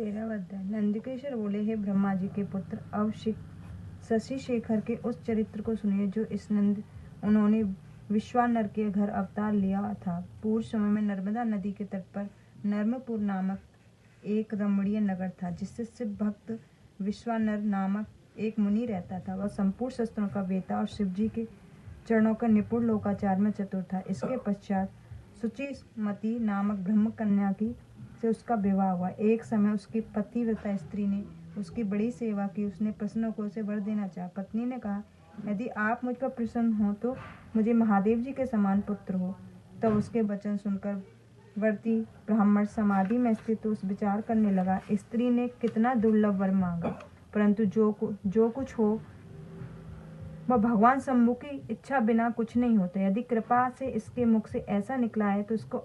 13वां अध्याय। नंदिकेश्वर बोले, हे ब्रह्मा जी के पुत्र, अब शशि शेखर के उस चरित्र को सुनिए जो इस उन्होंने विश्वानर के घर अवतार लिया था। पूर्व समय में नर्मदा नदी के तट पर नर्मपुर नामक एक रमणीय नगर था, जिससे शिव भक्त विश्वानर नामक एक मुनि रहता था। वह संपूर्ण शस्त्रों का वेता और शिव जी के चरणों का निपुण लोकाचार में चतुर था। इसके पश्चात सुचिमती नामक ब्रह्म कन्या की से उसका विवाह हुआ। एक समय उसकी पतिव्रता स्त्री ने उसकी बड़ी सेवा की। उसने प्रसन्न होकर उसे वर देना चाहा। पत्नी ने कहा, यदि आप मुझ पर प्रसन्न हो तो मुझे महादेव जी के समान पुत्र हो। तब उसके वचन सुनकर वर्ती ब्राह्मण समाधि में स्थित उस विचार करने लगा, स्त्री ने कितना दुर्लभ वर मांगा, परंतु जो कुछ हो वह भगवान शंभु की इच्छा बिना कुछ नहीं होता। यदि कृपा से इसके मुख से ऐसा निकला है तो इसको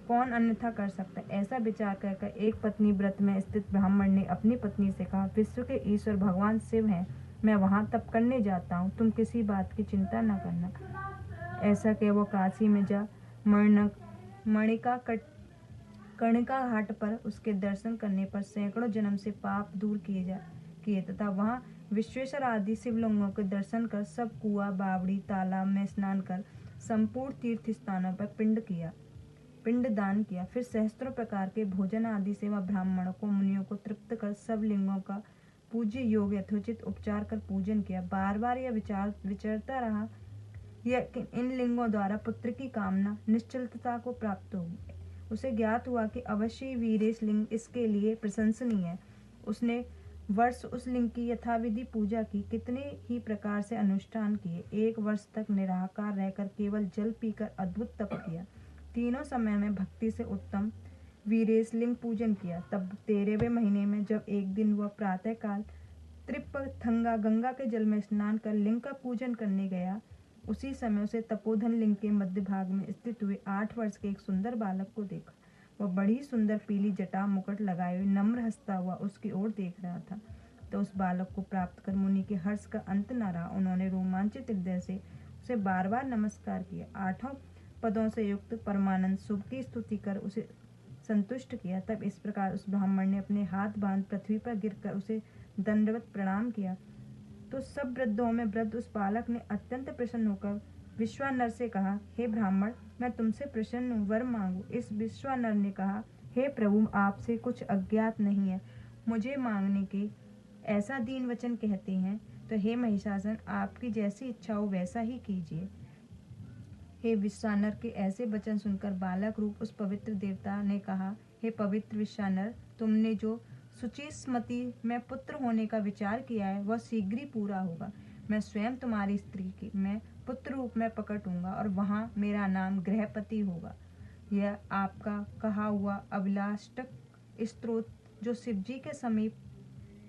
कौन अन्यथा कर सकता है। ऐसा विचार कर एक पत्नी व्रत में स्थित ब्राह्मण ने अपनी पत्नी से कहा, विश्व के ईश्वर भगवान शिव हैं, मैं वहां तप करने जाता हूँ, तुम किसी बात की चिंता न करना। ऐसा कह वो काशी में जा कर्णिका घाट पर उसके दर्शन करने पर सैकड़ों जन्म से पाप दूर किए तथा वहां विश्वेश्वर आदि शिवलिंगों के दर्शन कर सब कुआ बावड़ी तालाब में स्नान कर संपूर्ण तीर्थ स्थानों पर पिंडदान किया। फिर सहस्त्रों प्रकार के भोजन आदि से वह ब्राह्मणों को मुनियों को तृप्त कर सब लिंगों का पूज्य योग यथोचित उपचार कर पूजन किया। बार बार यह विचरता रहा कि इन लिंगों द्वारा पुत्र की कामना निश्चलता को प्राप्त होगी। उसे ज्ञात हुआ कि अवश्य वीरेश लिंग इसके लिए प्रशंसनीय है। उसने वर्ष उस लिंग की यथाविधि पूजा की, कितने ही प्रकार से अनुष्ठान किए। एक वर्ष तक निराकार रहकर केवल जल पीकर अद्भुत तप किया। तीनों समय में भक्ति से उत्तम वीरेश लिंग पूजन किया। तब 13वें महीने में जब एक दिन वह प्रातः काल त्रिपथंगा गंगा के जल में स्नान कर लिंग का पूजन करने गया, उसी समय उसे तपोधन लिंग के मध्य भाग में स्थित हुए 8 वर्ष के एक सुंदर बालक को देखा। वह बड़ी सुंदर पीली जटा मुकुट लगाए हुए नम्र हंसता हुआ उसकी ओर देख रहा था। तो उस बालक को प्राप्त कर मुनि के हर्ष का अंत न रहा। उन्होंने रोमांचित हृदय से उसे बार बार नमस्कार किया। 8 पदों से युक्त परमानंद शुभ की स्तुति कर उसे संतुष्ट किया। तब इस प्रकार उस ब्राह्मण ने अपने हाथ बांध पृथ्वी पर गिरकर उसे दंडवत प्रणाम किया। तो सब वृद्धों में वृद्ध उस बालक ने अत्यंत प्रसन्न होकर विश्वानर से कहा, हे ब्राह्मण, मैं तुमसे प्रसन्न हूँ, वर मांगो। इस विश्वानर ने कहा, हे प्रभु, आपसे कुछ अज्ञात नहीं है, मुझे मांगने के ऐसा दीन वचन कहते हैं, तो हे महिषासन, आपकी जैसी इच्छा हो वैसा ही कीजिए। हे विश्वानर के ऐसे वचन सुनकर बालक रूप उस पवित्र देवता ने कहा, हे पवित्र विश्वानर, तुमने जो सुचिस्मती में पुत्र होने का विचार किया है वह शीघ्र ही पूरा होगा। मैं स्वयं तुम्हारी स्त्री की मैं पुत्र रूप में प्रकट होऊंगा और वहां मेरा नाम गृहपति होगा। यह आपका कहा हुआ अभिलाष्टक स्तोत्र जो शिवजी के समीप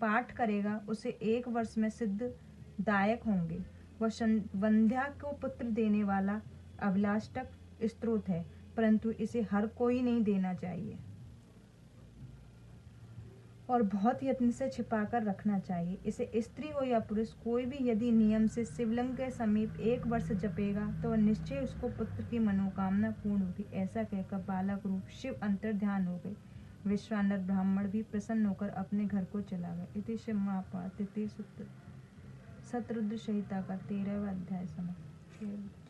पाठ करेगा उसे 1 वर्ष में सिद्धदायक होंगे। वह वंध्या को पुत्र देने वाला अभिलाष्टक स्तोत्र है, परंतु इसे हर कोई नहीं देना चाहिए और बहुत यत्न से छिपाकर रखना चाहिए। इसे स्त्री हो या पुरुष कोई भी यदि नियम से शिवलिंग के समीप 1 वर्ष जपेगा तो वह निश्चय उसको पुत्र की मनोकामना पूर्ण होगी। ऐसा कहकर बालक रूप शिव अंतर्ध्यान हो गए। विश्वानर ब्राह्मण भी प्रसन्न होकर अपने घर को चला गया। इति श्री महाभारत तृतीय शतरुद्र संहिता का 13वां अध्याय समाप्त।